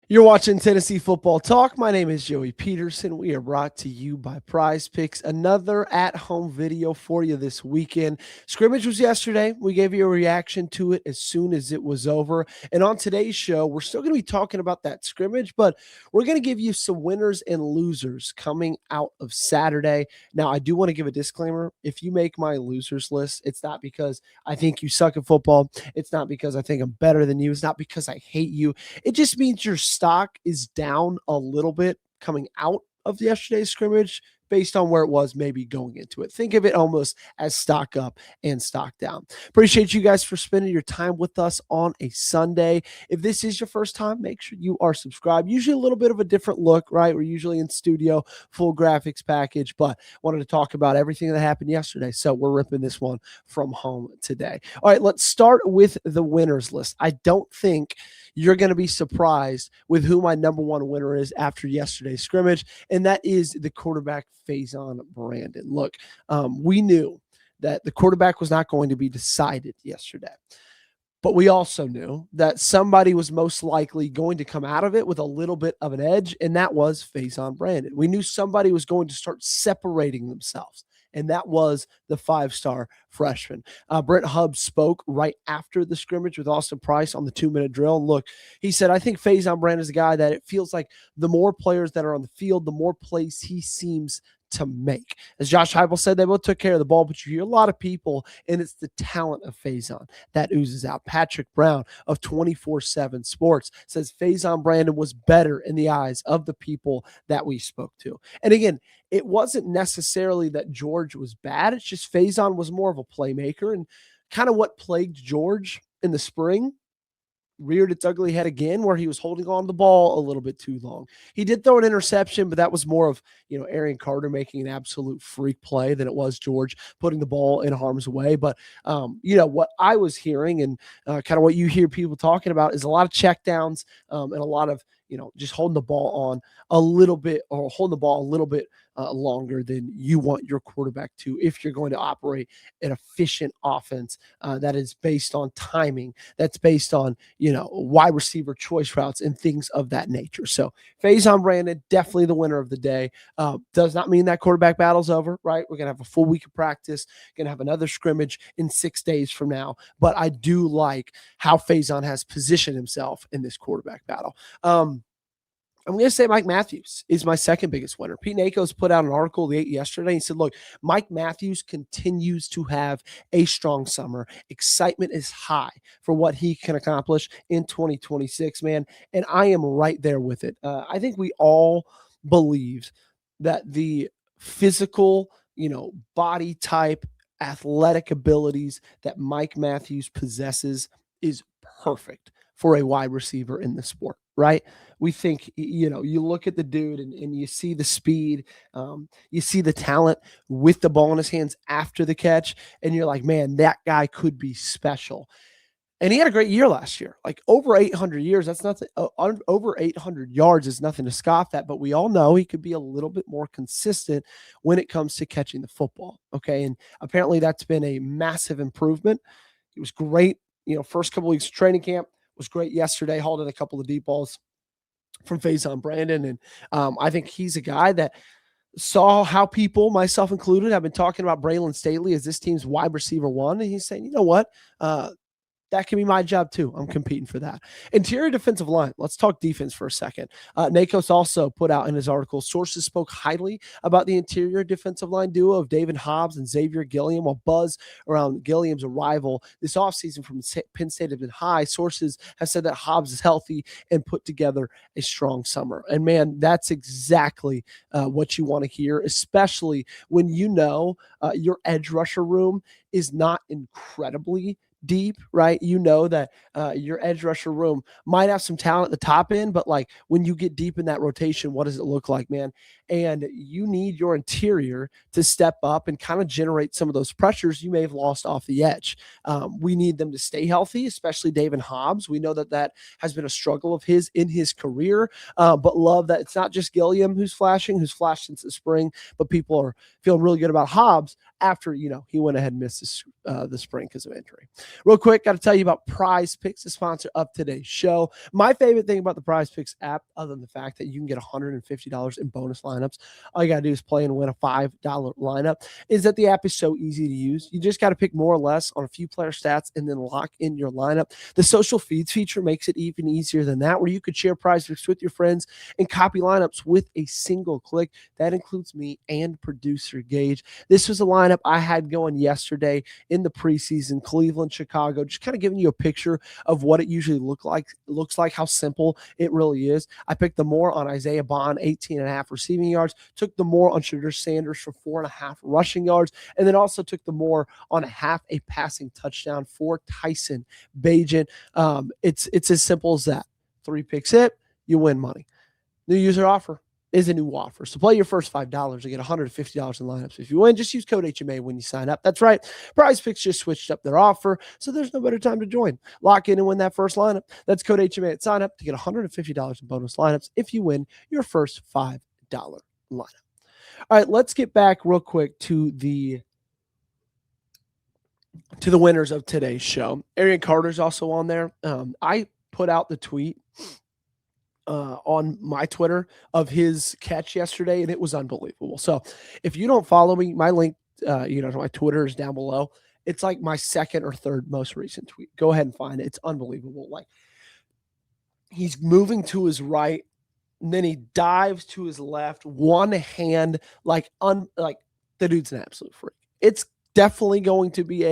You're watching Tennessee Football Talk. My name is Joey Peterson. We are brought to you by Prize Picks. Another at-home video for you this weekend. Scrimmage was yesterday. We gave you a reaction to it as soon as it was over. And on today's show, we're still going to be talking about that scrimmage, but we're going to give you some winners and losers coming out of Saturday. Now, I do want to give a disclaimer. If you make my losers list, it's not because I think you suck at football. It's not because I think I'm better than you. It's not because I hate you. It just means your stock is down a little bit coming out of yesterday's scrimmage based on where it was maybe going into it. Think of it almost as stock up and stock down. Appreciate you guys for spending your time with us on a Sunday. If this is your first time, make sure you are subscribed. Usually a little bit of a different look, right? We're usually in studio, full graphics package, but wanted to talk about everything that happened yesterday. So we're ripping this one from home today. All right, let's start with the winners list. I don't think you're going to be surprised with who my number one winner is after yesterday's scrimmage, and that is the quarterback Faizon Brandon. Look, we knew that the quarterback was not going to be decided yesterday, but we also knew that somebody was most likely going to come out of it with a little bit of an edge, and that was Faizon Brandon. We knew somebody was going to start separating themselves, and that was the five-star freshman. Brent Hobbs spoke right after the scrimmage with Austin Price on the 2-minute drill. And look, he said, I think Faizon Brandon is a guy that it feels like the more players that are on the field, the more plays he seems to make. As Josh Heupel said, they both took care of the ball, but you hear a lot of people, and it's the talent of Faizon that oozes out. Patrick Brown of 24/7 Sports says Faizon Brandon was better in the eyes of the people that we spoke to. And again, it wasn't necessarily that George was bad. It's just Faizon was more of a playmaker, and kind of what plagued George in the spring reared its ugly head again, where he was holding on to the ball a little bit too long. He did throw an interception, but that was more of, Arion Carter making an absolute freak play than it was George putting the ball in harm's way. But, what I was hearing and kind of what you hear people talking about is a lot of checkdowns and a lot of, just holding the ball on a little bit or holding the ball a little bit longer than you want your quarterback to if you're going to operate an efficient offense that is based on timing, that's based on, wide receiver choice routes and things of that nature. So Faizon Brandon, definitely the winner of the day. Does not mean that quarterback battle's over, right? We're going to have a full week of practice, going to have another scrimmage in 6 days from now. But I do like how Faizon has positioned himself in this quarterback battle. I'm going to say Mike Matthews is my second biggest winner. Pete Nakos put out an article yesterday. He said, look, Mike Matthews continues to have a strong summer. Excitement is high for what he can accomplish in 2026, man. And I am right there with it. I think we all believed that the physical, body type, athletic abilities that Mike Matthews possesses is perfect for a wide receiver in the sport, right? We think, you look at the dude and you see the speed, you see the talent with the ball in his hands after the catch, and you're like, man, that guy could be special. And he had a great year last year, like over 800 years. That's nothing. Over 800 yards is nothing to scoff at, but we all know he could be a little bit more consistent when it comes to catching the football. Okay. And apparently that's been a massive improvement. He was great, first couple weeks of training camp was great yesterday, hauled in a couple of deep balls from Faizon Brandon. And I think he's a guy that saw how people, myself included, have been talking about Braylon Staley as this team's wide receiver one. And he's saying, you know what? That can be my job too. I'm competing for that. Interior defensive line. Let's talk defense for a second. Nakos also put out in his article, sources spoke highly about the interior defensive line duo of Daevin Hobbs and Xavier Gilliam. While buzz around Gilliam's arrival this offseason from Penn State has been high, sources have said that Hobbs is healthy and put together a strong summer. And man, that's exactly what you want to hear, especially when your edge rusher room is not incredibly deep, right? That your edge rusher room might have some talent at the top end, but like when you get deep in that rotation, what does it look like, man? and you need your interior to step up and kind of generate some of those pressures you may have lost off the edge. We need them to stay healthy, especially Daevin Hobbs. We know that has been a struggle of his in his career, but love that it's not just Gilliam who's flashed since the spring, but people are feeling really good about Hobbs after, he went ahead and missed the spring because of injury. Real quick, got to tell you about Prize Picks, the sponsor of today's show. My favorite thing about the Prize Picks app, other than the fact that you can get $150 in bonus lineups, all you got to do is play and win a $5 lineup, is that the app is so easy to use. You just got to pick more or less on a few player stats and then lock in your lineup. The social feeds feature makes it even easier than that, where you could share Prize Picks with your friends and copy lineups with a single click. That includes me and producer Gage. This was a lineup I had going yesterday in the preseason, Cleveland, Chicago, just kind of giving you a picture of what it usually looks like, how simple it really is. I picked the more on Isaiah Bond, 18.5 receiving yards, took the more on Shadur Sanders for 4.5 rushing yards, and then also took the more on a passing touchdown for Tyson Bagent. It's as simple as that. 3 picks hit, you win money. New user offer is a new offer. So play your first $5 to get $150 in lineups. If you win, just use code HMA when you sign up. That's right. Prize Picks just switched up their offer, so there's no better time to join. Lock in and win that first lineup. That's code HMA at sign up to get $150 in bonus lineups if you win your first $5 lineup. All right, let's get back real quick to the winners of today's show. Arion Carter is also on there. I put out the tweet on my Twitter of his catch yesterday, and it was unbelievable. So if you don't follow me, my link, to my Twitter is down below. It's like my second or third most recent tweet. Go ahead and find it. It's unbelievable. Like, he's moving to his right, and then he dives to his left, one hand, like the dude's an absolute freak. It's definitely going to be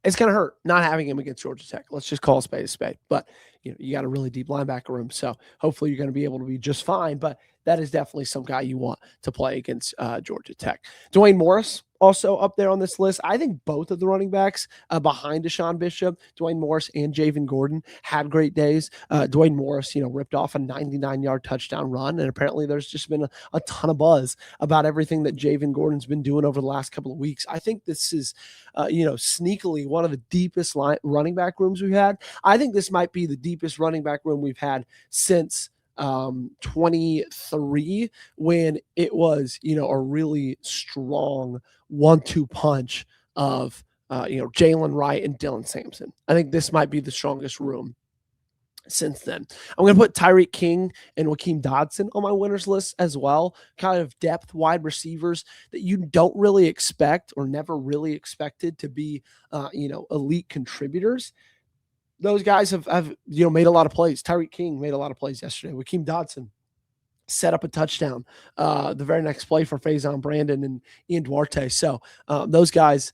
it's going to hurt not having him against Georgia Tech. Let's just call a spade a spade. But, you got a really deep linebacker room, so hopefully you're going to be able to be just fine. But that is definitely some guy you want to play against Georgia Tech. Duane Morris also up there on this list. I think both of the running backs behind DaShawn Bishop, Duane Morris and Javen Gordon, had great days. Duane Morris, ripped off a 99-yard touchdown run, and apparently there's just been a ton of buzz about everything that Javen Gordon's been doing over the last couple of weeks. I think this is, sneakily one of the deepest running back rooms we've had. I think this might be the deepest running back room we've had since 23, when it was, a really strong 1-2 punch of, Jalen Wright and Dylan Sampson. I think this might be the strongest room since then. I'm going to put Tyreek King and Hakeem Dodson on my winners list as well. Kind of depth wide receivers that you don't really expect or never really expected to be, elite contributors. Those guys have made a lot of plays. Tyreek King made a lot of plays yesterday. Hakeem Dodson set up a touchdown the very next play for Faizon Brandon and Ian Duarte. So those guys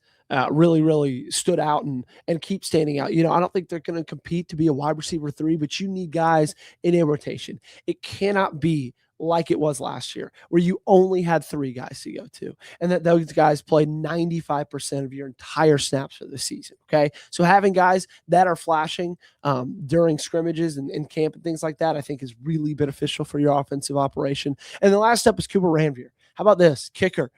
really, really stood out and keep standing out. I don't think they're going to compete to be a wide receiver 3, but you need guys in a rotation. It cannot be like it was last year, where you only had 3 guys to go to, and that those guys played 95% of your entire snaps for the season. Okay. So having guys that are flashing during scrimmages and camp and things like that, I think is really beneficial for your offensive operation. And the last step is Cooper Ranvier. How about this? Kicker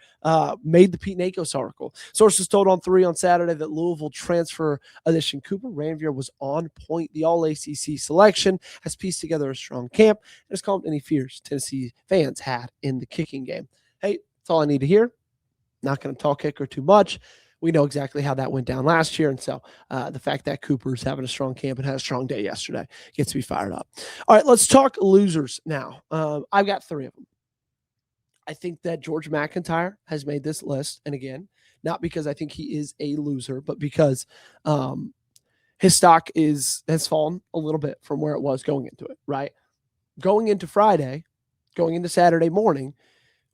made the Pete Nakos article. Sources told on 3 on Saturday that Louisville transfer addition Cooper Ranvier was on point. The All-ACC selection has pieced together a strong camp and has calmed any fears Tennessee fans had in the kicking game. Hey, that's all I need to hear. Not going to talk kicker too much. We know exactly how that went down last year. And so the fact that Cooper's having a strong camp and had a strong day yesterday gets me fired up. All right, let's talk losers now. I've got 3 of them. I think that George MacIntyre has made this list. And again, not because I think he is a loser, but because his stock has fallen a little bit from where it was going into it, right? Going into Friday, going into Saturday morning,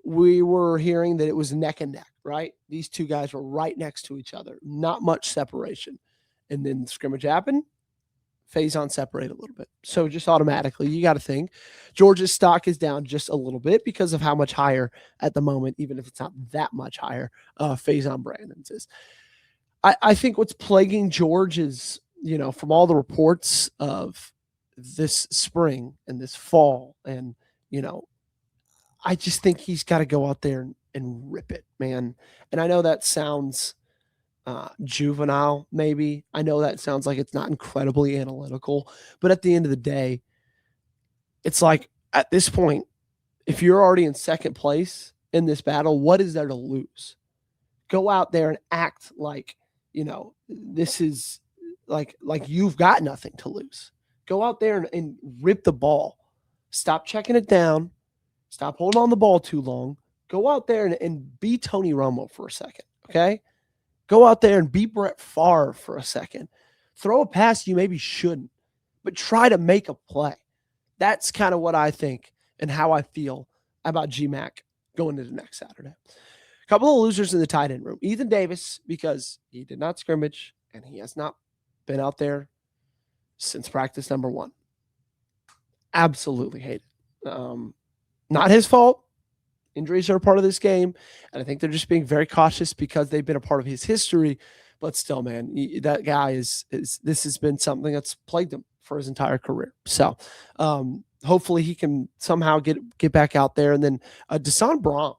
we were hearing that it was neck and neck, right? These 2 guys were right next to each other, not much separation. And then the scrimmage happened. Faizon separated a little bit. So just automatically, you got to think Georgia's stock is down just a little bit because of how much higher at the moment, even if it's not that much higher, Faizon Brandon's is. I think what's plaguing George is, from all the reports of this spring and this fall and, I just think he's got to go out there and rip it, man. And I know that sounds juvenile, maybe. I know that sounds like it's not incredibly analytical, but at the end of the day, it's like at this point, if you're already in second place in this battle, what is there to lose? Go out there and act like, this is like you've got nothing to lose. Go out there and rip the ball. Stop checking it down. Stop holding on the ball too long. Go out there and be Tony Romo for a second, okay? Go out there and be Brett Favre for a second. Throw a pass you maybe shouldn't, but try to make a play. That's kind of what I think and how I feel about GMAC going into next Saturday. A couple of losers in the tight end room. Ethan Davis, because he did not scrimmage and he has not been out there since practice number 1. Absolutely hate it. Not his fault. Injuries are a part of this game, and I think they're just being very cautious because they've been a part of his history. But still, man, that guy is this has been something that's plagued him for his entire career. So hopefully he can somehow get back out there. And then DaSaahn Brame.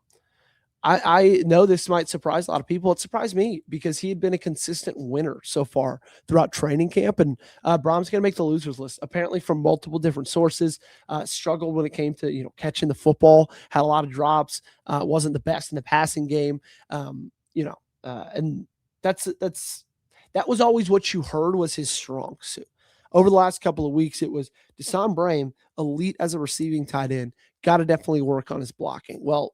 I know this might surprise a lot of people. It surprised me because he had been a consistent winner so far throughout training camp. And Brame's going to make the losers list, apparently from multiple different sources. Struggled when it came to catching the football, had a lot of drops, wasn't the best in the passing game. And that was always what you heard was his strong suit. Over the last couple of weeks, it was DaSaahn Brame, elite as a receiving tight end, got to definitely work on his blocking. Well,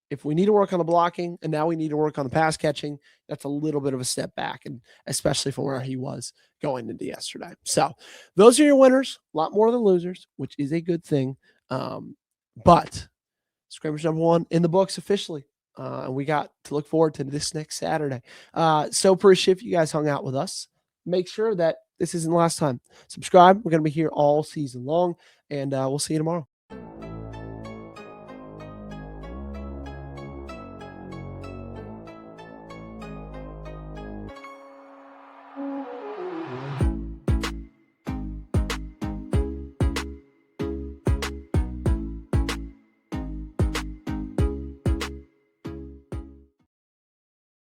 if we need to work on the blocking and now we need to work on the pass catching, that's a little bit of a step back, and especially from where he was going into yesterday. So those are your winners, a lot more than losers, which is a good thing. But scrimmage number 1 in the books officially. And we got to look forward to this next Saturday. So appreciate if you guys hung out with us. Make sure that this isn't the last time. Subscribe. We're going to be here all season long, and we'll see you tomorrow.